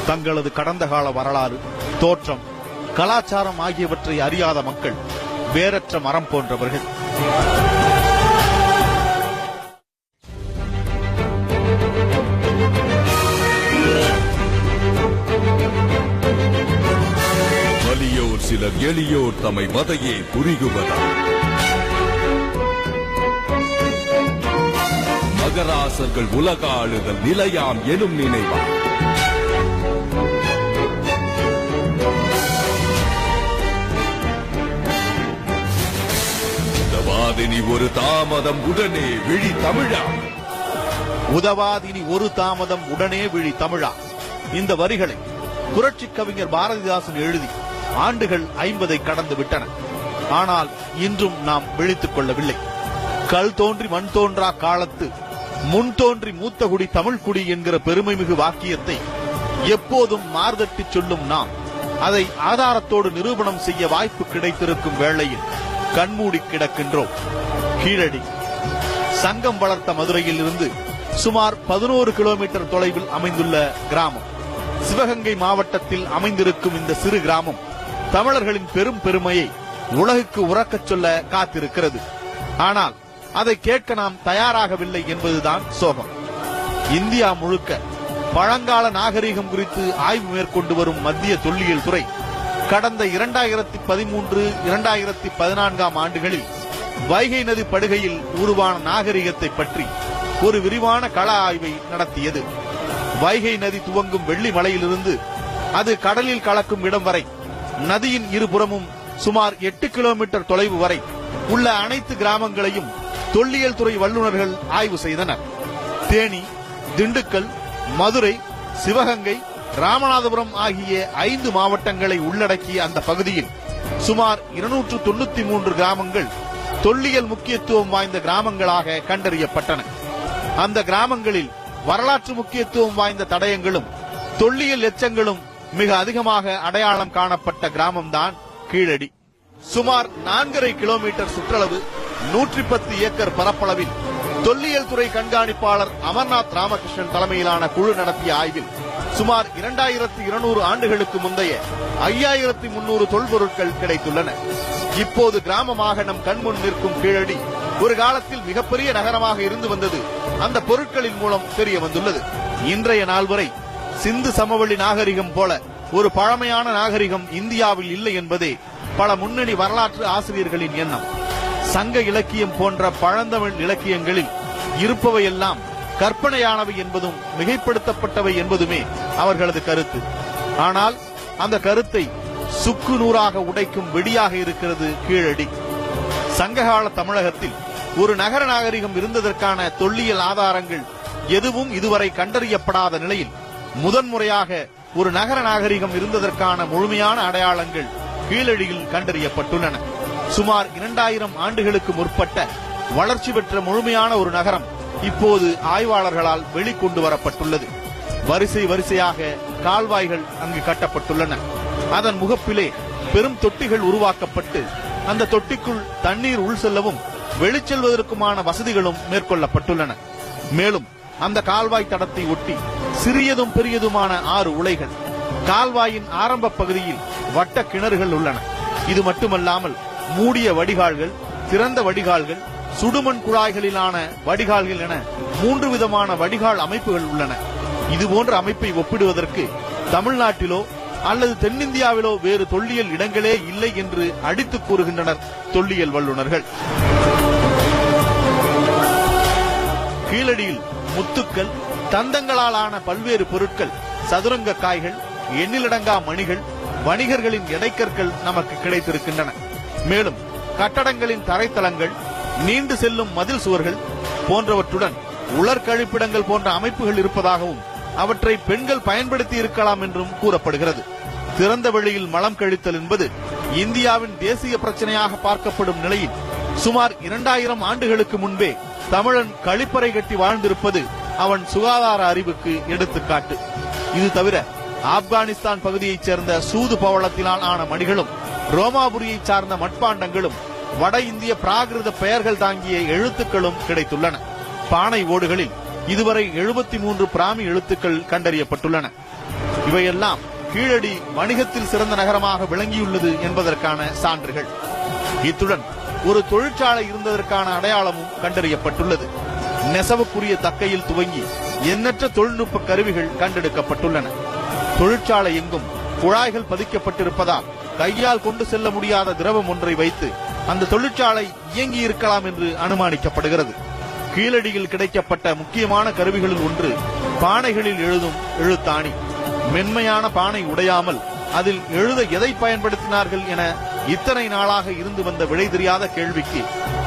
தங்களது கடந்த கால வரலாறு, தோற்றம், கலாச்சாரம் ஆகியவற்றை அறியாத மக்கள் வேரற்ற மரம் போன்றவர்கள். வலியோர் சிலர் எளியோர் தம்மை வதையே புரிகுவதா, மகராசர்கள் உலகாளுதல் நிலையாம் எனும் நினைவா, உதவாதினி ஒரு தாமதம் உடனே விழி தமிழா, உதவாதினி ஒரு தாமதம் உடனே விழி தமிழா. இந்த வரிகளை புரட்சி கவிஞர் பாரதிதாசன் எழுதி ஆண்டுகள் 50 கடந்து விட்டன. ஆனால் இன்றும் நாம் விழித்துக் கொள்ளவில்லை. கல் தோன்றி மண் தோன்றா காலத்து முன் தோன்றி மூத்தகுடி தமிழ்குடி என்கிற பெருமைமிகு வாக்கியத்தை எப்போதும் மார்தட்டி சொல்லும் நாம் அதை ஆதாரத்தோடு நிரூபணம் செய்ய வாய்ப்பு கிடைத்திருக்கும் வேளையில் கண்மூடி கிடக்கின்றோம். கீழடி சங்கம் வளர்த்த மதுரையில் இருந்து சுமார் 11 கிலோமீட்டர் தொலைவில் அமைந்துள்ள கிராமம். சிவகங்கை மாவட்டத்தில் அமைந்திருக்கும் இந்த சிறு கிராமம் தமிழர்களின் பெரும் பெருமையை உலகுக்கு உறக்கச் சொல்ல காத்திருக்கிறது. ஆனால் அதை கேட்க நாம் தயாராகவில்லை என்பதுதான் சோகம். இந்தியா முழுக்க பழங்கால நாகரிகம் குறித்து ஆய்வு மேற்கொண்டு வரும் மத்திய தொல்லியல் துறை கடந்த 2013-2014 ஆண்டுகளில் வைகை நதி படுகையில் உருவான நாகரிகத்தை பற்றி ஒரு விரிவான கள ஆய்வை நடத்தியது. வைகை நதி துவங்கும் வெள்ளிமலையிலிருந்து அது கடலில் கலக்கும் இடம் வரை நதியின் இருபுறமும் சுமார் 8 கிலோமீட்டர் தொலைவு வரை உள்ள அனைத்து கிராமங்களையும் தொல்லியல் துறை வல்லுநர்கள் ஆய்வு செய்தனர். தேனி, திண்டுக்கல், மதுரை, சிவகங்கை, ராமநாதபுரம் ஆகிய 5 மாவட்டங்களை உள்ளடக்கிய அந்த பகுதியில் சுமார் 293 கிராமங்கள் தொல்லியல் முக்கியத்துவம் வாய்ந்த கிராமங்களாக கண்டறியப்பட்டன. அந்த கிராமங்களில் வரலாற்று முக்கியத்துவம் வாய்ந்த தடயங்களும் தொல்லியல் எச்சங்களும் மிக அதிகமாக அடையாளம் காணப்பட்ட கிராமம்தான் கீழடி. சுமார் 4.5 கிலோமீட்டர் சுற்றளவு 110 ஏக்கர் பரப்பளவில் தொல்லியல் துறை கண்காணிப்பாளர் அமர்நாத் ராமகிருஷ்ணன் தலைமையிலான குழு நடத்திய ஆய்வில் சுமார் 2200 ஆண்டுகளுக்கு முந்தைய 5300 தொல்பொருட்கள் கிடைத்துள்ளன. இப்போது கிராமமாக நம் கண்முன் நிற்கும் கீழடி ஒரு காலத்தில் மிகப்பெரிய நகரமாக இருந்து வந்தது அந்த பொருட்களின் மூலம் தெரிய வந்துள்ளது. இன்றைய நாள் வரை சிந்து சமவெளி நாகரிகம் போல ஒரு பழமையான நாகரிகம் இந்தியாவில் இல்லை என்பதே பல முன்னணி வரலாற்று ஆசிரியர்களின் எண்ணம். சங்க இலக்கியம் போன்ற பழந்தமிழ் இலக்கியங்களில் இருப்பவையெல்லாம் கற்பனையானவை என்பதும் மிகைப்படுத்தப்பட்டவை என்பதுமே அவர்களது கருத்து. ஆனால் அந்த கருத்தை சுக்கு நூறாக உடைக்கும் வெடியாக இருக்கிறது கீழடி. சங்ககால தமிழகத்தில் ஒரு நகர நாகரிகம் இருந்ததற்கான தொல்லியல் ஆதாரங்கள் எதுவும் இதுவரை கண்டறியப்படாத நிலையில் முதன்முறையாக ஒரு நகர நாகரிகம் இருந்ததற்கான முழுமையான அடையாளங்கள் கீழடியில் கண்டறியப்பட்டுள்ளன. சுமார் 2000 ஆண்டுகளுக்கு முற்பட்ட வளர்ச்சி பெற்ற முழுமையான ஒரு நகரம் இப்போது ஆய்வாளர்களால் வெளிக்கொண்டு வரப்பட்டுள்ளது. வரிசை வரிசையாக கால்வாய்கள் அங்கு கட்டப்பட்டுள்ளன. அதன் முகப்பிலே பெரும் தொட்டிகள் உருவாக்கப்பட்டு அந்த தொட்டிக்குள் தண்ணீர் உள் செல்லவும் வெளிச்செல்வதற்குமான வசதிகளும் மேற்கொள்ளப்பட்டுள்ளன. மேலும் அந்த கால்வாய் தடத்தை ஒட்டி சிறியதும் பெரியதுமான 6 உலைகள், கால்வாயின் ஆரம்ப பகுதியில் வட்ட கிணறுகள் உள்ளன. இது மட்டுமல்லாமல் மூடிய வடிகால்கள், திறந்த வடிகால்கள், சுடுமண் குழாய்களிலான வடிகால்கள் என 3 விதமான வடிகால் அமைப்புகள் உள்ளன. இதுபோன்ற அமைப்பை ஒப்பிடுவதற்கு தமிழ்நாட்டிலோ அல்லது தென்னிந்தியாவிலோ வேறு தொல்லியல் இடங்களே இல்லை என்று அடித்துக் கூறுகின்றனர் தொல்லியல் வல்லுநர்கள். கீழடியில் முத்துக்கள், தந்தங்களாலான பல்வேறு பொருட்கள், சதுரங்க காய்கள், எண்ணிலடங்கா மணிகள், வணிகர்களின் எடைக்கற்கள் நமக்கு கிடைத்திருக்கின்றன. மேலும் கட்டடங்களின் தரைத்தளங்கள், நீண்டு செல்லும் மதில் சுவர்கள் போன்றவற்றுடன் உலர்கழிப்பிடங்கள் போன்ற அமைப்புகள் இருப்பதாகவும் அவற்றை பெண்கள் பயன்படுத்தி இருக்கலாம் என்றும் கூறப்படுகிறது. திறந்த வெளியில் மலம் கழித்தல் என்பது இந்தியாவின் தேசிய பிரச்சனையாக பார்க்கப்படும் நிலையில் சுமார் 2000 ஆண்டுகளுக்கு முன்பே தமிழன் கழிப்பறை கட்டி வாழ்ந்திருப்பது அவன் சுகாதார அறிவுக்கு எடுத்துக்காட்டு. இது தவிர ஆப்கானிஸ்தான் பகுதியைச் சேர்ந்த சூது பவளத்தினால் ஆன மணிகளும், ரோமாபுரியைச் சார்ந்த மட்பாண்டங்களும், வட இந்திய பிராகிருத பெயர்கள் தாங்கிய எழுத்துக்களும் கிடைத்துள்ளன. பானை ஓடுகளில் இதுவரை 73 பிராமி எழுத்துக்கள் கண்டறியப்பட்டுள்ளன. இவையெல்லாம் கீழடி வணிகத்தில் சிறந்த நகரமாக விளங்கியுள்ளது என்பதற்கான சான்றுகள். இத்துடன் ஒரு தொழிற்சாலை இருந்ததற்கான அடையாளமும் கண்டறியப்பட்டுள்ளது. நெசவுக்குரிய தக்கையில் துவங்கி எண்ணற்ற தொழில்நுட்ப கருவிகள் கண்டெடுக்கப்பட்டுள்ளன. தொழிற்சாலை எங்கும் குழாய்கள் பதிக்கப்பட்டிருப்பதால் கையால் கொண்டு செல்ல முடியாத திரவம் ஒன்றை வைத்து அந்த தொழிற்சாலை இயங்கி இருக்கலாம் என்று அனுமானிக்கப்படுகிறது. கீழடியில் கிடைக்கப்பட்ட முக்கியமான கருவிகளில் ஒன்று பானைகளில் எழுதும் எழுத்தாணி. மென்மையான பானை உடையாமல் அதில் எழுத எதை பயன்படுத்தினார்கள் என இத்தனை நாளாக இருந்து வந்த விடை தெரியாத கேள்விக்கு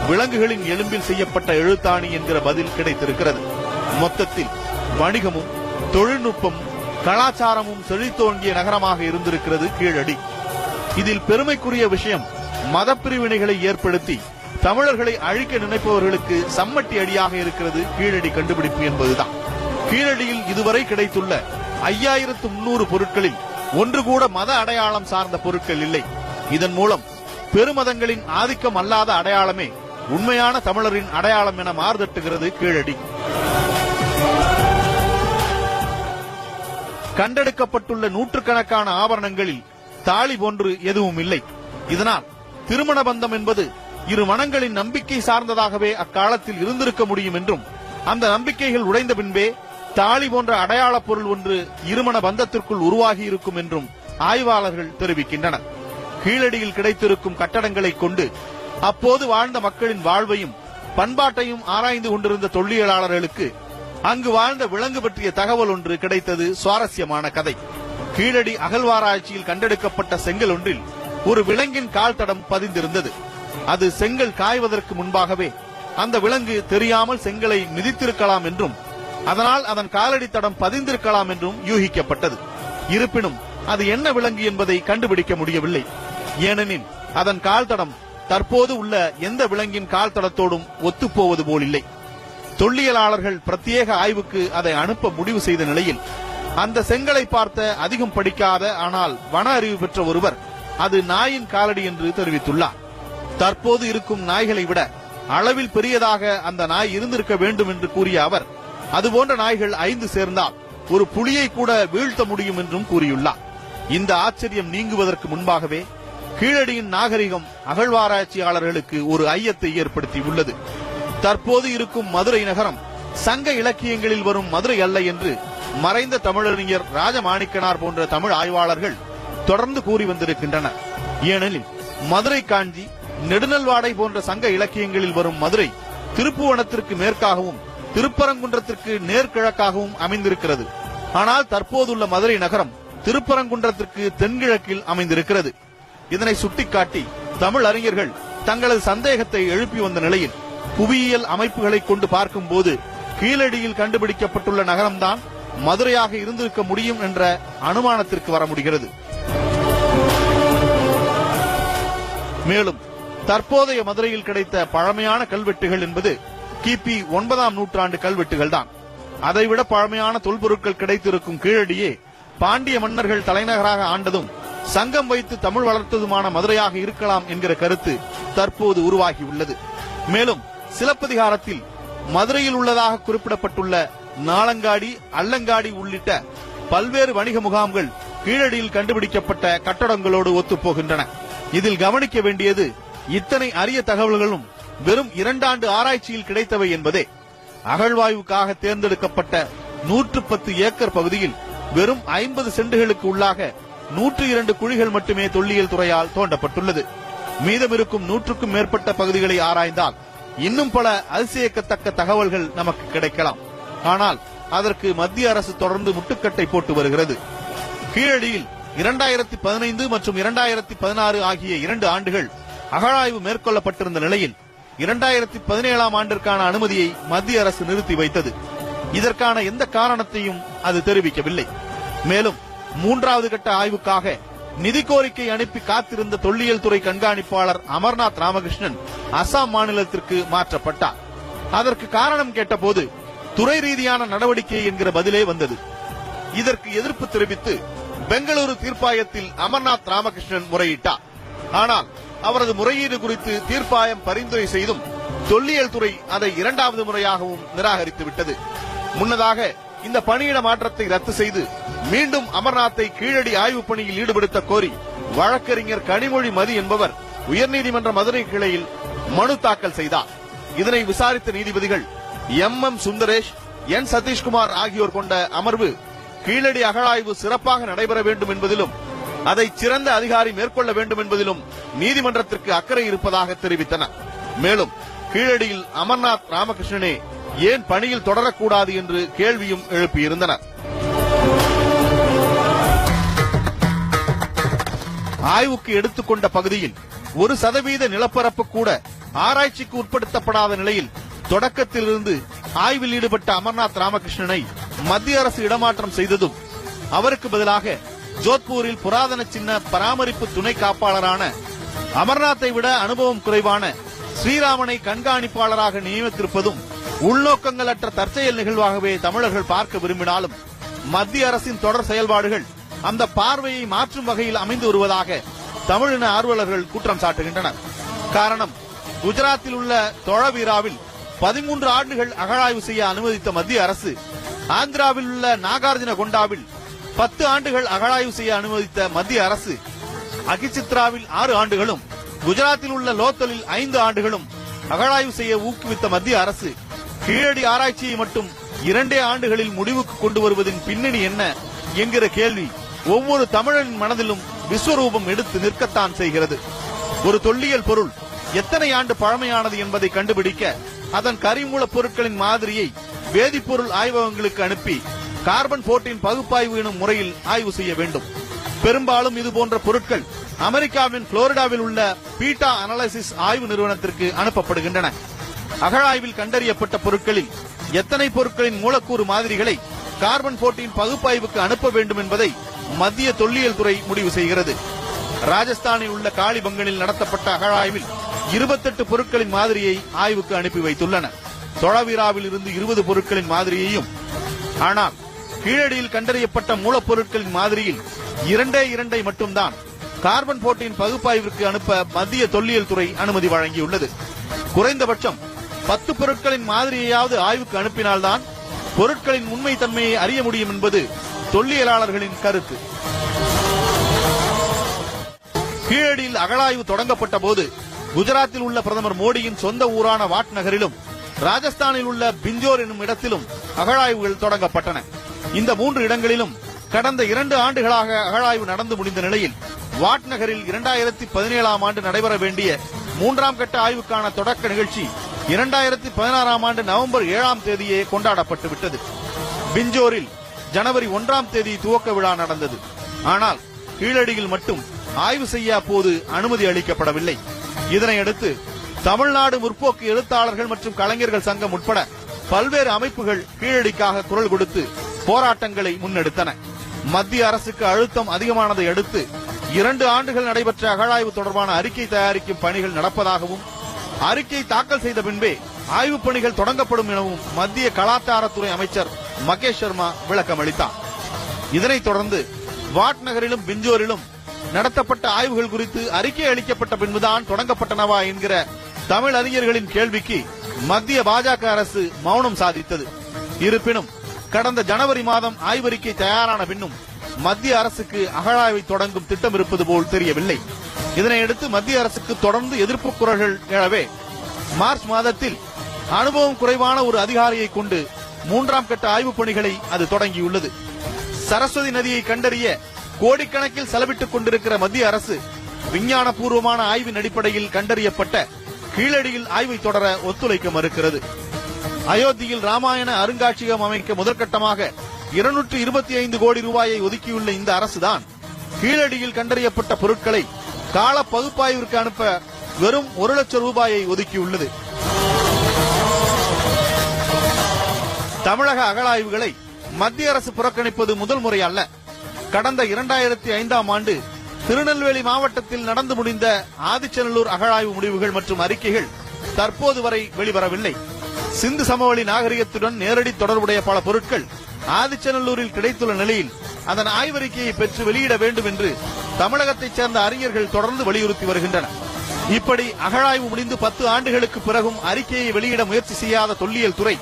விலங்குகளின் எலும்பில் செய்யப்பட்ட எழுத்தாணி என்கிற பதில் கிடைத்திருக்கிறது. மொத்தத்தில் வணிகமும் தொழில்நுட்பமும் கலாச்சாரமும் செழித்தோங்கிய நகரமாக இருந்திருக்கிறது கீழடி. இதில் பெருமைக்குரிய விஷயம், மத பிரிவினைகளை ஏற்படுத்தி தமிழர்களை அழிக்க நினைப்பவர்களுக்கு சம்மட்டி அடியாக இருக்கிறது கீழடி கண்டுபிடிப்பு என்பதுதான். கீழடியில் இதுவரை கிடைத்துள்ள 5300 பொருட்களில் ஒன்று கூட மத அடையாளம் சார்ந்த பொருட்கள் இல்லை. இதன் மூலம் பெருமதங்களின் ஆதிக்கம் அல்லாத அடையாளமே உண்மையான தமிழரின் அடையாளம் என மாறுதட்டுகிறது கீழடி. கண்டெடுக்கப்பட்டுள்ள நூற்றுக்கணக்கான ஆபரணங்களில் தாலி போன்று எதுவும் இல்லை. இதனால் திருமண பந்தம் என்பது இரு மனங்களின் நம்பிக்கை சார்ந்ததாகவே அக்காலத்தில் இருந்திருக்க முடியும் என்றும், அந்த நம்பிக்கைகள் உடைந்த பின்பே தாலி போன்ற அடையாள பொருள் ஒன்று இருமண பந்தத்திற்குள் உருவாகி இருக்கும் என்றும் ஆய்வாளர்கள் தெரிவிக்கின்றனர். கீழடியில் கிடைத்திருக்கும் கட்டடங்களை கொண்டு அப்போது வாழ்ந்த மக்களின் வாழ்வையும் பண்பாட்டையும் ஆராய்ந்து கொண்டிருந்த தொல்லியலாளர்களுக்கு அங்கு வாழ்ந்த விலங்கு பற்றிய தகவல் ஒன்று கிடைத்தது. சுவாரஸ்யமான கதை. கீழடி அகழ்வாராய்ச்சியில் கண்டெடுக்கப்பட்ட செங்கல் ஒன்றில் ஒரு விலங்கின் கால் தடம் பதிந்திருந்தது. அது செங்கல் காய்வதற்கு முன்பாகவே அந்த விலங்கு தெரியாமல் செங்கலை மிதித்திருக்கலாம் என்றும், அதனால் அதன் காலடி தடம் பதிந்திருக்கலாம் என்றும் யூகிக்கப்பட்டது. இருப்பினும் அது என்ன விலங்கு என்பதை கண்டுபிடிக்க முடியவில்லை. ஏனெனில் அதன் கால் தடம் தற்போது உள்ள எந்த விலங்கின் கால் தடத்தோடும் ஒத்துப்போவது போலில்லை. தொல்லியலாளர்கள் பிரத்யேக ஆய்வுக்கு அதை அனுப்ப முடிவு செய்த நிலையில் அந்த செங்கலை பார்த்த அதிகம் படிக்காத ஆனால் வன அறிவு பெற்ற ஒருவர் அது நாயின் காலடி என்று தெரிவித்துள்ளார். தற்போது இருக்கும் நாய்களை விட அளவில் பெரியதாக அந்த நாய் இருந்திருக்க வேண்டும் என்று கூறிய அவர், அதுபோன்ற நாய்கள் 5 சேர்ந்தால் ஒரு புலியை கூட வீழ்த்த முடியும் என்றும் கூறியுள்ளார். இந்த ஆச்சரியம் நீங்குவதற்கு முன்பாகவே கீழடியின் நாகரிகம் அகழ்வாராய்ச்சியாளர்களுக்கு ஒரு ஐயத்தை ஏற்படுத்தியுள்ளது. தற்போது இருக்கும் மதுரை நகரம் சங்க இலக்கியங்களில் வரும் மதுரை அல்ல என்று மறைந்த தமிழறிஞர் ராஜமாணிக்கனார் போன்ற தமிழ் ஆய்வாளர்கள் தொடர்ந்து கூறி வந்திருக்கின்றனர். ஏனெனில் மதுரை காஞ்சி, நெடுநல்வாடை போன்ற சங்க இலக்கியங்களில் வரும் மதுரை திருப்புவனத்திற்கு மேற்காகவும் திருப்பரங்குன்றத்திற்கு நேர்கிழக்காகவும் அமைந்திருக்கிறது. ஆனால் தற்போதுள்ள மதுரை நகரம் திருப்பரங்குன்றத்திற்கு தென்கிழக்கில் அமைந்திருக்கிறது. இதனை சுட்டிக்காட்டி தமிழ் அறிஞர்கள் தங்களது சந்தேகத்தை எழுப்பி வந்த நிலையில் புவியியல் அமைப்புகளை கொண்டு பார்க்கும் போது கீழடியில் கண்டுபிடிக்கப்பட்டுள்ள நகரம்தான் மதுரையாக இருந்திருக்க முடியும் என்ற அனுமானத்திற்கு வர முடிகிறது. மேலும் தற்போதைய மதுரையில் கிடைத்த பழமையான கல்வெட்டுகள் என்பது கிபி 9ஆம் நூற்றாண்டு கல்வெட்டுகள் தான். அதைவிட பழமையான தொல்பொருட்கள் கிடைத்திருக்கும் கீழடியே பாண்டிய மன்னர்கள் தலைநகராக ஆண்டதும் சங்கம் வைத்து தமிழ் வளர்த்ததுமான மதுரையாக இருக்கலாம் என்கிற கருத்து தற்போது உருவாகியுள்ளது. மேலும் சிலப்பதிகாரத்தில் மதுரையில் உள்ளதாக குறிப்பிடப்பட்டுள்ள நாளங்காடி, அல்லங்காடி உள்ளிட்ட பல்வேறு வணிக முகாம்கள் கீழடியில் கண்டுபிடிக்கப்பட்ட கட்டடங்களோடு ஒத்துப்போகின்றன. இதில் கவனிக்க வேண்டியது, இத்தனை அரிய தகவல்களும் வெறும் 2 ஆண்டு ஆராய்ச்சியில் கிடைத்தவை என்பதே. அகழ்வாய்வுக்காக தேர்ந்தெடுக்கப்பட்ட 110 ஏக்கர் பகுதியில் வெறும் 50 சென்டுகளுக்கு உள்ளாக 102 குழிகள் மட்டுமே தொல்லியல் துறையால் தோண்டப்பட்டுள்ளது. மீதமிருக்கும் 100க்கும் மேற்பட்ட பகுதிகளை ஆராய்ந்தால் இன்னும் பல அதிசயிக்கத்தக்க தகவல்கள் நமக்கு கிடைக்கலாம். ஆனால் அதற்கு மத்திய அரசு தொடர்ந்து முட்டுக்கட்டை போட்டு வருகிறது. கீழடியில் 2015 மற்றும் 2016 ஆகிய 2 ஆண்டுகள் அகழாய்வு மேற்கொள்ளப்பட்டிருந்த நிலையில் 2017ஆம் ஆண்டிற்கான அனுமதியை மத்திய அரசு நிறுத்தி வைத்தது. இதற்கான எந்த காரணத்தையும் அது தெரிவிக்கவில்லை. மேலும் 3வது கட்ட ஆய்வுக்காக நிதி கோரிக்கை அனுப்பி காத்திருந்த தொல்லியல் துறை கண்காணிப்பாளர் அமர்நாத் ராமகிருஷ்ணன் அசாம் மாநிலத்திற்கு மாற்றப்பட்டார். அதற்கு காரணம் கேட்டபோது துறை ரீதியான நடவடிக்கை என்கிற பதிலே வந்தது. இதற்கு எதிர்ப்பு தெரிவித்து பெங்களூரு தீர்ப்பாயத்தில் அமர்நாத் ராமகிருஷ்ணன் முறையிட்டார். ஆனால் அவரது முறையீடு குறித்து தீர்ப்பாயம் பரிந்துரை செய்தும் தொல்லியல் துறை அதை 2வது முறையாகவும் நிராகரித்து விட்டது. முன்னதாக இந்த பணியிட மாற்றத்தை ரத்து செய்து மீண்டும் அமர்நாத்தை கீழடி ஆய்வு பணியில் ஈடுபடுத்த கோரி வழக்கறிஞர் கனிமொழி மதி என்பவர் உயர்நீதிமன்ற மதுரை கிளையில் மனு தாக்கல் செய்தார். இதனை விசாரித்த நீதிபதிகள் MM சுந்தரேஷ், N சதீஷ்குமார் ஆகியோர் கொண்ட அமர்வு கீழடி அகழாய்வு சிறப்பாக நடைபெற வேண்டும் என்பதிலும் அதை சிறந்த அதிகாரி மேற்கொள்ள வேண்டும் என்பதிலும் நீதிமன்றத்திற்கு அக்கறை இருப்பதாக தெரிவித்தனர். மேலும் கீழடியில் அமர்நாத் ராமகிருஷ்ணனே ஏன் பணியில் தொடரக்கூடாது என்று கேள்வியும் எழுப்பியிருந்தனர். ஆய்வுக்கு எடுத்துக்கொண்ட பகுதியில் 1% நிலப்பரப்பு கூட ஆராய்ச்சிக்கு உட்படுத்தப்படாத நிலையில் தொடக்கத்திலிருந்து ஆய்வில் ஈடுபட்ட அமர்நாத் ராமகிருஷ்ணனை மத்திய அரசு இடமாற்றம் செய்ததும், அவருக்கு பதிலாக ஜோத்பூரில் புராதன சின்ன பராமரிப்பு துணை காப்பாளரான அமர்நாத்தை விட அனுபவம் குறைவான ஸ்ரீராமனை கண்காணிப்பாளராக நியமித்திருப்பதும் உள்நோக்கங்களற்ற தற்செயல் நிகழ்வாகவே தமிழர்கள் பார்க்க விரும்பினாலும் மத்திய அரசின் தொடர் செயல்பாடுகள் அந்த பார்வையை மாற்றும் வகையில் அமைந்து வருவதாக தமிழின ஆர்வலர்கள் குற்றம் சாட்டுகின்றனர். காரணம், குஜராத்தில் உள்ள தொழவீராவில் 13 ஆண்டுகள் அகழாய்வு செய்ய அனுமதித்த மத்திய அரசு, ஆந்திராவில் உள்ள நாகார்ஜுன கொண்டாவில் 10 ஆண்டுகள் அகழாய்வு செய்ய அனுமதித்த மத்திய அரசு, அகிச்சித்ராவில் 6 ஆண்டுகளும் குஜராத்தில் உள்ள லோத்தலில் 5 ஆண்டுகளும் அகழாய்வு செய்ய ஊக்குவித்த மத்திய அரசு கீழடி ஆராய்ச்சியை மட்டும் 2 ஆண்டுகளில் முடிவுக்கு கொண்டு வருவதின் பின்னணி என்ன என்கிற கேள்வி ஒவ்வொரு தமிழனின் மனதிலும் விஸ்வரூபம் எடுத்து நிற்கத்தான் செய்கிறது. ஒரு தொல்லியல் பொருள் எத்தனை ஆண்டு பழமையானது என்பதை கண்டுபிடிக்க அதன் கரிமூலப் பொருட்களின் மாதிரியை வேதிப்பொருள் ஆய்வகங்களுக்கு அனுப்பி கார்பன் 14 பகுப்பாய்வு எனும் முறையில் ஆய்வு செய்ய வேண்டும். பெரும்பாலும் இதுபோன்ற பொருட்கள் அமெரிக்காவின் புளோரிடாவில் உள்ள பீட்டா அனாலிசிஸ் ஆய்வு நிறுவனத்திற்கு அனுப்பப்படுகின்றன. அகழாய்வில் கண்டறியப்பட்ட பொருட்களில் எத்தனை பொருட்களின் மூலக்கூறு மாதிரிகளை கார்பன் 14 பகுப்பாய்வுக்கு அனுப்ப வேண்டும் என்பதை மத்திய தொல்லியல் துறை முடிவு செய்கிறது. ராஜஸ்தானில் உள்ள காளிபங்கனில் நடத்தப்பட்ட அகழாய்வில் 28 பொருட்களின் மாதிரியை ஆய்வுக்கு அனுப்பி வைத்துள்ளனர். தொழவீராவில் இருந்து 20 பொருட்களின் மாதிரியையும், ஆனால் கீழடியில் கண்டறியப்பட்ட மூலப்பொருட்களின் மாதிரியில் 2 மட்டும்தான் கார்பன் 14 பகுப்பாய்விற்கு அனுப்ப மத்திய தொல்லியல் துறை அனுமதி வழங்கியுள்ளது. குறைந்தபட்சம் 10 பொருட்களின் மாதிரியையாவது ஆய்வுக்கு அனுப்பினால்தான் பொருட்களின் உண்மை தன்மையை அறிய முடியும் என்பது தொல்லியலாளர்களின் கருத்து. கீழடியில் அகழாய்வு தொடங்கப்பட்ட போது குஜராத்தில் உள்ள பிரதமர் மோடியின் சொந்த ஊரான வாட் நகரிலும் ராஜஸ்தானில் உள்ள பிஞ்சோர் என்னும் இடத்திலும் அகழாய்வுகள் தொடங்கப்பட்டன. இந்த 3 இடங்களிலும் கடந்த 2 ஆண்டுகளாக அகழாய்வு நடந்து முடிந்த நிலையில் வாட் நகரில் 2017ஆம் ஆண்டு நடைபெற வேண்டிய 3ஆம் கட்ட ஆய்வுக்கான தொடக்க நிகழ்ச்சி 2016ஆம் ஆண்டு நவம்பர் 7ஆம் தேதியே கொண்டாடப்பட்டு விட்டது. பிஞ்சோரில் ஜனவரி 1ஆம் தேதி துவக்க விழா நடந்தது. ஆனால் கீழடியில் மட்டும் ஆய்வு செய்ய அப்போது அனுமதி அளிக்கப்படவில்லை. இதனையடுத்து தமிழ்நாடு முற்போக்கு எழுத்தாளர்கள் மற்றும் கலைஞர்கள் சங்கம் உட்பட பல்வேறு அமைப்புகள் கீழடிக்காக குரல் கொடுத்து போராட்டங்களை முன்னெடுத்தன. மத்திய அரசுக்கு அழுத்தம் அதிகமானதை அடுத்து 2 ஆண்டுகள் நடைபெற்ற அகழாய்வு தொடர்பான அறிக்கை தயாரிக்கும் பணிகள் நடப்பதாகவும், அறிக்கை தாக்கல் செய்த பின்பே ஆய்வுப் பணிகள் தொடங்கப்படும் எனவும் மத்திய கலாச்சாரத்துறை அமைச்சர் மகேஷ் சர்மா விளக்கம் அளித்தார். இதனைத் தொடர்ந்து வாட் நகரிலும் பிஞ்சோரிலும் நடத்தப்பட்ட ஆய்வுகள் குறித்து அறிக்கை அளிக்கப்பட்ட பின்புதான் தொடங்கப்பட்டனவா என்கிற தமிழ் அறிஞர்களின் கேள்விக்கு மத்திய பாஜக அரசு மௌனம் சாதித்தது. இருப்பினும் கடந்த ஜனவரி மாதம் ஆய்வறிக்கை தயாரான பின்னும் மத்திய அரசுக்கு அகழாய்வை தொடங்கும் திட்டம் இருப்பது போல் தெரியவில்லை. இதனையடுத்து மத்திய அரசுக்கு தொடர்ந்து எதிர்ப்பு குரல்கள் எழவே மார்ச் மாதத்தில் அனுபவம் குறைவான ஒரு அதிகாரியை கொண்டு 3ஆம் கட்ட ஆய்வுப் பணிகளை அது தொடங்கியுள்ளது. சரஸ்வதி நதியை கண்டறிய கோடிக்கணக்கில் செலவிட்டுக் கொண்டிருக்கிற மத்திய அரசு விஞ்ஞான பூர்வமான ஆய்வின் அடிப்படையில் கண்டறியப்பட்ட கீழடியில் ஆய்வை தொடர ஒத்துழைக்க மறுக்கிறது. அயோத்தியில் ராமாயண அருங்காட்சியகம் அமைக்க முதற்கட்டமாக 225 கோடி ரூபாயை ஒதுக்கியுள்ள இந்த அரசுதான் கீழடியில் கண்டறியப்பட்ட பொருட்களை கால பகுப்பாய்விற்கு அனுப்ப வெறும் 1 லட்சம் ரூபாயை ஒதுக்கியுள்ளது. தமிழக அகழாய்வுகளை மத்திய அரசு புறக்கணிப்பது முதல் முறை அல்ல. கடந்த 2005ஆம் ஆண்டு திருநெல்வேலி மாவட்டத்தில் நடந்து முடிந்த ஆதிச்சநல்லூர் அகழாய்வு முடிவுகள் மற்றும் அறிக்கைகள் தற்போது வரை வெளிவரவில்லை. சிந்து சமவெளி நாகரிகத்துடன் நேரடி தொடர்புடைய பல பொருட்கள் ஆதிச்சநல்லூரில் கிடைத்துள்ள நிலையில் அதன் ஆய்வறிக்கையை பெற்று வெளியிட வேண்டும் என்று தமிழகத்தைச் சேர்ந்த அறிஞர்கள் தொடர்ந்து வலியுறுத்தி வருகின்றனர். இப்படி அகழாய்வு முடிந்து 10 ஆண்டுகளுக்கு பிறகும் அறிக்கையை வெளியிட முயற்சி செய்யாத தொல்லியல் துறை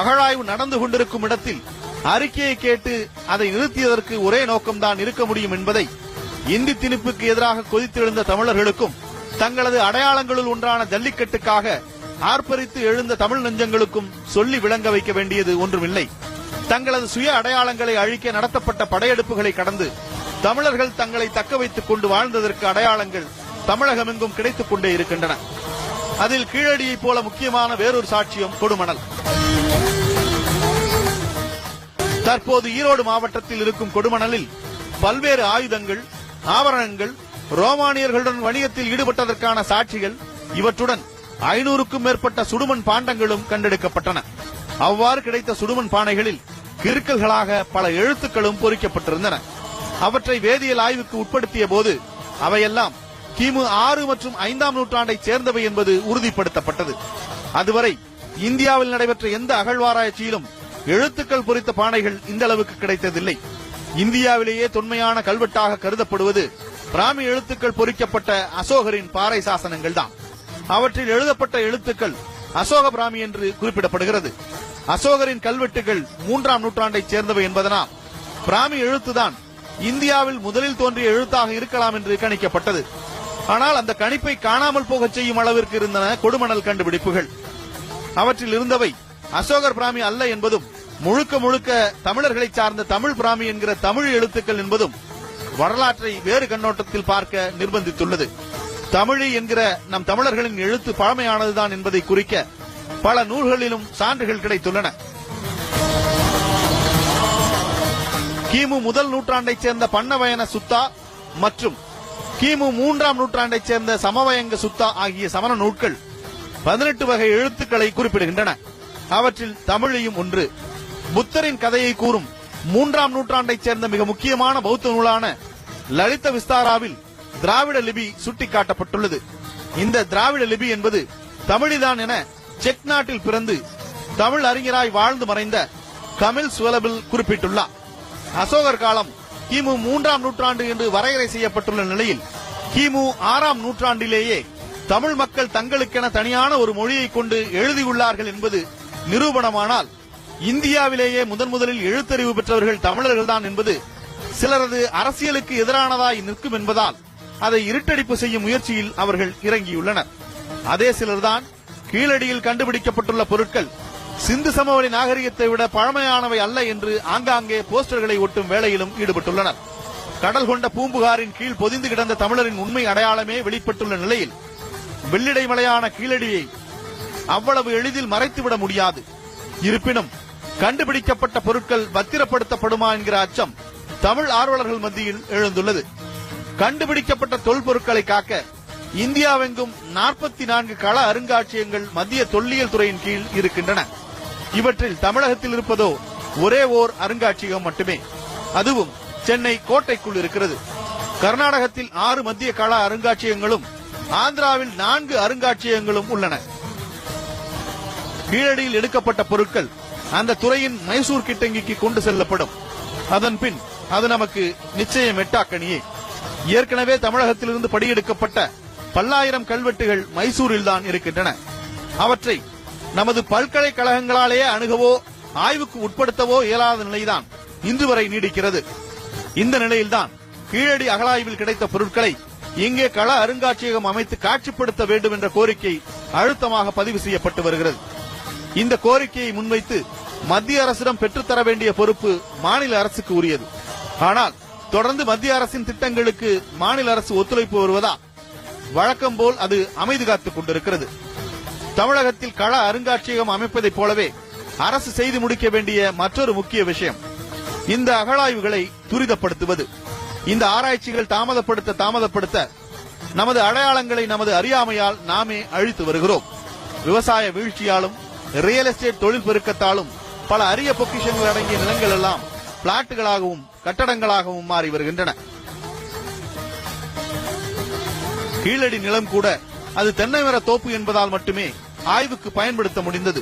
அகழாய்வு நடந்து கொண்டிருக்கும் இடத்தில் அறிக்கையை கேட்டு அதை நிறுத்தியதற்கு ஒரே நோக்கம்தான் இருக்க முடியும் என்பதை இந்தி திணிப்புக்கு எதிராக கொதித்தெழுந்த தமிழர்களுக்கும் தங்களது அடையாளங்களுள் ஒன்றான ஜல்லிக்கட்டுக்காக ஆர்ப்பரித்து எழுந்த தமிழ் நெஞ்சங்களுக்கும் சொல்லி விளங்க வைக்க வேண்டியது ஒன்றுமில்லை. தங்களது சுய அடையாளங்களை அழிக்க நடத்தப்பட்ட படையெடுப்புகளை கடந்து தமிழர்கள் தங்களை தக்க வைத்துக் கொண்டு வாழ்ந்ததற்கு அடையாளங்கள் தமிழகமெங்கும் கிடைத்துக் கொண்டே இருக்கின்றன. அதில் கீழடியைப் போல முக்கியமான வேறொரு சாட்சியம் கொடுமணல். தற்போது ஈரோடு மாவட்டத்தில் இருக்கும் கொடுமணலில் பல்வேறு ஆயுதங்கள், ஆபரணங்கள், ரோமானியர்களுடன் வணிகத்தில் ஈடுபட்டதற்கான சாட்சிகள், இவற்றுடன் 500க்கும் மேற்பட்ட சுடுமண் பாண்டங்களும் கண்டெடுக்கப்பட்டன. அவ்வாறு கிடைத்த சுடுமண் பானைகளில் கிறுக்கல்களாக பல எழுத்துக்களும் பொறிக்கப்பட்டிருந்தன. அவற்றை வேதியியல் ஆய்வுக்கு உட்படுத்திய போது அவையெல்லாம் கிமு 6 மற்றும் 5ஆம் நூற்றாண்டைச் சேர்ந்தவை என்பது உறுதிப்படுத்தப்பட்டது. அதுவரை இந்தியாவில் நடைபெற்ற எந்த அகழ்வாராய்ச்சியிலும் எழுத்துக்கள் பொறித்த பானைகள் இந்த அளவுக்கு கிடைத்ததில்லை. இந்தியாவிலேயே தொன்மையான கல்வெட்டாக கருதப்படுவது பிராமி எழுத்துக்கள் பொறிக்கப்பட்ட அசோகரின் பாறை சாசனங்கள் தான். அவற்றில் எழுதப்பட்ட எழுத்துக்கள் அசோக பிராமி என்று குறிப்பிடப்படுகிறது. அசோகரின் கல்வெட்டுகள் 3ஆம் நூற்றாண்டைச் சேர்ந்தவை என்பதனால் பிராமி எழுத்துதான் இந்தியாவில் முதலில் தோன்றிய எழுத்தாக இருக்கலாம் என்று கணிக்கப்பட்டது. ஆனால் அந்த கணிப்பை காணாமல் போகச் செய்யும் அளவிற்கு இருந்தன கொடுமணல் கண்டுபிடிப்புகள். அவற்றில் இருந்தவை அசோகர் பிராமி அல்ல என்பதும் முழுக்க முழுக்க தமிழர்களை சார்ந்த தமிழ் பிராமி என்கிற தமிழ் எழுத்துக்கள் என்பதும் வரலாற்றை வேறு கண்ணோட்டத்தில் பார்க்க நிர்பந்தித்துள்ளது. தமிழி என்கிற நம் தமிழர்களின் எழுத்து பழமையானதுதான் என்பதை குறிக்க பல நூல்களிலும் சான்றுகள் கிடைத்துள்ளன. கிமு முதல் நூற்றாண்டைச் சேர்ந்த பன்னவயன சுத்தா மற்றும் கிமு 3ஆம் நூற்றாண்டைச் சேர்ந்த சமவயங்க சுத்தா ஆகிய சமண நூல்கள் 18 வகை எழுத்துக்களை குறிப்பிடுகின்றன. அவற்றில் தமிழையும் ஒன்று. புத்தரின் கதையை கூறும் 3ஆம் நூற்றாண்டைச் சேர்ந்த மிக முக்கியமான பௌத்த நூலான லலித விஸ்தாராவில் திராவிட லிபி சுட்டிக்காட்டப்பட்டுள்ளது. இந்த திராவிட லிபி என்பது தமிழிதான் என செக் நாட்டில் பிறந்து தமிழ் அறிஞராய் வாழ்ந்து மறைந்த கமில் சுவலபில் குறிப்பிட்டுள்ளார். அசோகர் காலம் கிமு 3ஆம் நூற்றாண்டு என்று வரையறை செய்யப்பட்டுள்ள நிலையில் கிமு 6ஆம் நூற்றாண்டிலேயே தமிழ் மக்கள் தங்களுக்கென தனியான ஒரு மொழியை கொண்டு எழுதியுள்ளார்கள் என்பது நிரூபணமானால் இந்தியாவிலேயே முதலில் எழுத்தறிவு பெற்றவர்கள் தமிழர்கள்தான் என்பது சிலரது அரசியலுக்கு எதிரானதாய் நிற்கும் என்பதால் அதை இருட்டடிப்பு செய்யும் முயற்சியில் அவர்கள் இறங்கியுள்ளனர். அதே சிலர்தான் கீழடியில் கண்டுபிடிக்கப்பட்டுள்ள பொருட்கள் சிந்து சமவெளி நாகரிகத்தை விட பழமையானவை அல்ல என்று ஆங்காங்கே போஸ்டர்களை ஒட்டும் வேளையிலும் ஈடுபட்டுள்ளனர். கடல் கொண்ட பூம்புகாரின் கீழ் பொதிந்து கிடந்த தமிழரின் உண்மை அடையாளமே வெளிப்பட்டுள்ள நிலையில் வெள்ளிடை மலையான கீழடியை அவ்வளவு எளிதில் மறைத்துவிட முடியாது. இருப்பினும் கண்டுபிடிக்கப்பட்ட பொருட்கள் பத்திரப்படுத்தப்படுமா என்கிற அச்சம் தமிழ் ஆர்வலர்கள் மத்தியில் எழுந்துள்ளது. கண்டுபிடிக்கப்பட்ட தொல்பொருட்களை காக்க இந்தியாவெங்கும் 44 கள அருங்காட்சியகங்கள் மத்திய தொல்லியல் துறையின் கீழ் இருக்கின்றன. இவற்றில் தமிழகத்தில் இருப்பதோ ஒரே ஓர் அருங்காட்சியகம் மட்டுமே. அதுவும் சென்னை கோட்டைக்குள் இருக்கிறது. கர்நாடகத்தில் 6 மத்திய கள அருங்காட்சியகங்களும் ஆந்திராவில் 4 அருங்காட்சியகங்களும் உள்ளன. கீழடியில் எடுக்கப்பட்ட பொருட்கள் அந்த துறையின் மைசூர் கிட்டங்கிக்கு கொண்டு செல்லப்படும். அதன் பின் அது நமக்கு நிச்சயம் எட்டாக்கணியே. ஏற்கனவே தமிழகத்திலிருந்து படியெடுக்கப்பட்ட பல்லாயிரம் கல்வெட்டுகள் மைசூரில் தான் இருக்கின்றன. அவற்றை நமது பல்கலைக்கழகங்களாலேயே அணுகவோ ஆய்வுக்கு உட்படுத்தவோ இயலாத நிலைதான் இன்று வரை நீடிக்கிறது. இந்த நிலையில்தான் கீழடி அகழாய்வில் கிடைத்த பொருட்களை இங்கே கள அருங்காட்சியகம் அமைத்து காட்சிப்படுத்த வேண்டும் என்ற கோரிக்கை அழுத்தமாக பதிவு செய்யப்பட்டு வருகிறது. இந்த கோரிக்கையை முன்வைத்து மத்திய அரசிடம் பெற்றுத்தர வேண்டிய பொறுப்பு மாநில அரசுக்கு உரியது. ஆனால் தொடர்ந்து மத்திய அரசின் திட்டங்களுக்கு மாநில அரசு ஒத்துழைப்பு வருவதால் வழக்கம் போல் அது அமைதி காத்துக் கொண்டிருக்கிறது. தமிழகத்தில் கள அருங்காட்சியகம் அமைப்பதைப் போலவே அரசு செய்து முடிக்க வேண்டிய மற்றொரு முக்கிய விஷயம் இந்த அகழாய்வுகளை துரிதப்படுத்துவது. இந்த ஆராய்ச்சிகள் தாமதப்படுத்த நமது அடையாளங்களை நமது அறியாமையால் நாமே அழித்து வருகிறோம். விவசாய வீழ்ச்சியாலும் ரியல் எஸ்டேட் தொழில் பெருக்கத்தாலும் பல அரிய பொக்கிஷங்கள் அடங்கிய நிலங்கள் எல்லாம் பிளாட்டுகளாகவும் கட்டடங்களாகவும் மாறி வருகின்றன. கீழடி நிலம் கூட அது தென்னை மர தோப்பு என்பதால் மட்டுமே ஆய்வுக்கு பயன்படுத்த முடிந்தது.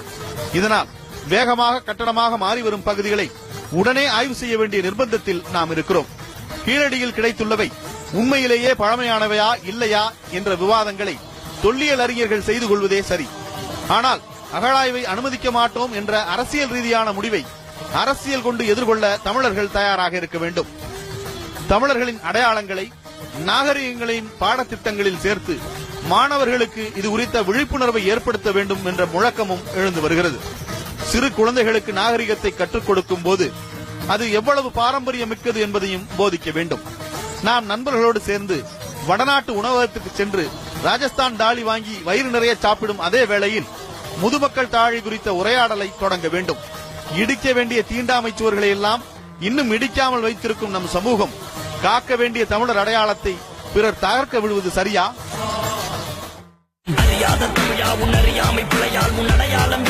இதனால் வேகமாக கட்டடமாக மாறி வரும் பகுதிகளை உடனே ஆய்வு செய்ய வேண்டிய நிர்பந்தத்தில் நாம் இருக்கிறோம். கீழடியில் கிடைத்துள்ளவை உண்மையிலேயே பழமையானவையா இல்லையா என்ற விவாதங்களை தொல்லியல் அறிஞர்கள் செய்து கொள்வதே சரி. ஆனால் அகழாய்வை அனுமதிக்க மாட்டோம் என்ற அரசியல் ரீதியான முடிவை அரசியல் கொண்டு எதிர்கொள்ள தமிழர்கள் தயாராக இருக்க வேண்டும். தமிழர்களின் அடையாளங்களை நாகரிகங்களின் பாடத்திட்டங்களில் சேர்த்து மாணவர்களுக்கு இது குறித்த விழிப்புணர்வை ஏற்படுத்த வேண்டும் என்ற முழக்கமும் எழுந்து வருகிறது. சிறு குழந்தைகளுக்கு நாகரிகத்தை கற்றுக் கொடுக்கும் போது அது எவ்வளவு பாரம்பரியமிக்கது என்பதையும் போதிக்க வேண்டும். நாம் நண்பர்களோடு சேர்ந்து வடநாட்டு உணவகத்துக்கு சென்று ராஜஸ்தான் தாலி வாங்கி வயிறு நிறைய சாப்பிடும் அதே வேளையில் முதுமக்கள் தாழி குறித்த உரையாடலை தொடங்க வேண்டும். இடிக்க வேண்டிய தீண்டாமை சுவர்களை எல்லாம் இன்னும் இடிக்காமல் வைத்திருக்கும் நம் சமூகம் காக்க வேண்டிய தமிழர் அடையாளத்தை பிறர் தகர்க்க விடுவது சரியா? அறியாத தமிழா உன் அறியாமை பிழையால் உன் அடையாளம்